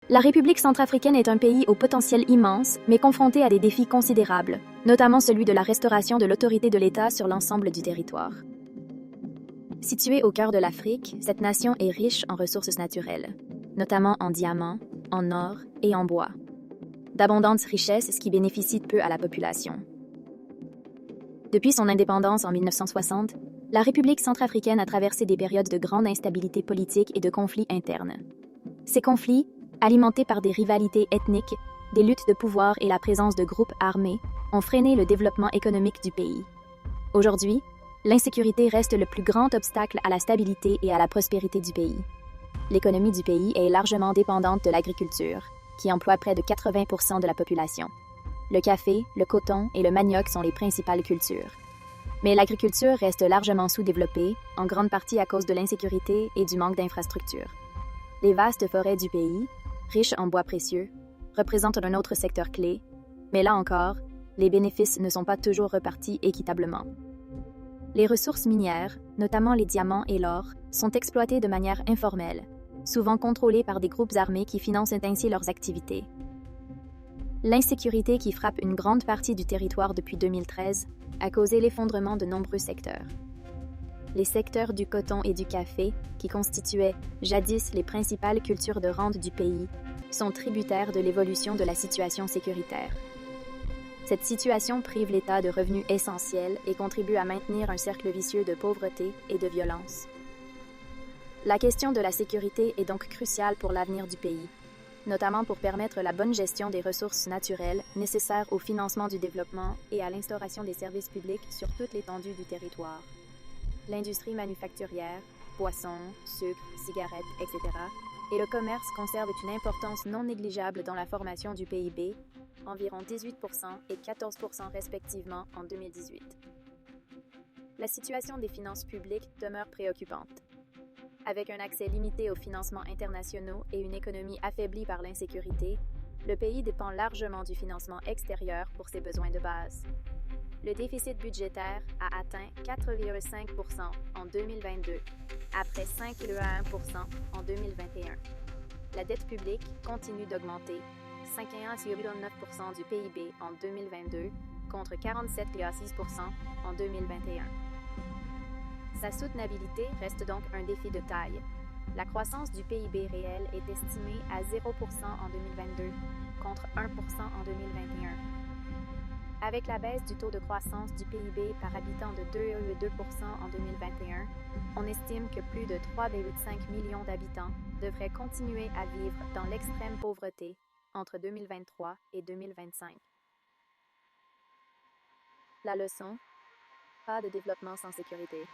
La République centrafricaine est un pays au potentiel immense, mais confronté à des défis considérables, notamment celui de la restauration de l'autorité de l'État sur l'ensemble du territoire. Située au cœur de l'Afrique, cette nation est riche en ressources naturelles, notamment en diamants, en or et en bois. D'abondantes richesses, ce qui bénéficie peu à la population. Depuis son indépendance en 1960, la République centrafricaine a traversé des périodes de grande instabilité politique et de conflits internes. Ces conflits, alimentés par des rivalités ethniques, des luttes de pouvoir et la présence de groupes armés, ont freiné le développement économique du pays. Aujourd'hui, l'insécurité reste le plus grand obstacle à la stabilité et à la prospérité du pays. L'économie du pays est largement dépendante de l'agriculture, qui emploie près de 80% de la population. Le café, le coton et le manioc sont les principales cultures. Mais l'agriculture reste largement sous-développée, en grande partie à cause de l'insécurité et du manque d'infrastructures. Les vastes forêts du pays, riches en bois précieux, représentent un autre secteur clé, mais là encore, les bénéfices ne sont pas toujours repartis équitablement. Les ressources minières, notamment les diamants et l'or, sont exploitées de manière informelle, souvent contrôlées par des groupes armés qui financent ainsi leurs activités. L'insécurité qui frappe une grande partie du territoire depuis 2013 a causé l'effondrement de nombreux secteurs. Les secteurs du coton et du café, qui constituaient jadis les principales cultures de rente du pays, sont tributaires de l'évolution de la situation sécuritaire. Cette situation prive l'État de revenus essentiels et contribue à maintenir un cercle vicieux de pauvreté et de violence. La question de la sécurité est donc cruciale pour l'avenir du pays, notamment pour permettre la bonne gestion des ressources naturelles nécessaires au financement du développement et à l'instauration des services publics sur toute l'étendue du territoire. L'industrie manufacturière, poissons, sucre, cigarettes, etc., et le commerce conservent une importance non négligeable dans la formation du PIB, environ 18% et 14% respectivement en 2018. La situation des finances publiques demeure préoccupante. Avec un accès limité aux financements internationaux et une économie affaiblie par l'insécurité, le pays dépend largement du financement extérieur pour ses besoins de base. Le déficit budgétaire a atteint 4,5% en 2022, après 5,1% en 2021. La dette publique continue d'augmenter, 51,9% du PIB en 2022 contre 47,6% en 2021. Sa soutenabilité reste donc un défi de taille. La croissance du PIB réel est estimée à 0% en 2022 contre 1% en 2021. Avec la baisse du taux de croissance du PIB par habitant de 2,2% en 2021, on estime que plus de 3,5 millions d'habitants devraient continuer à vivre dans l'extrême pauvreté entre 2023 et 2025. La leçon: pas de développement sans sécurité.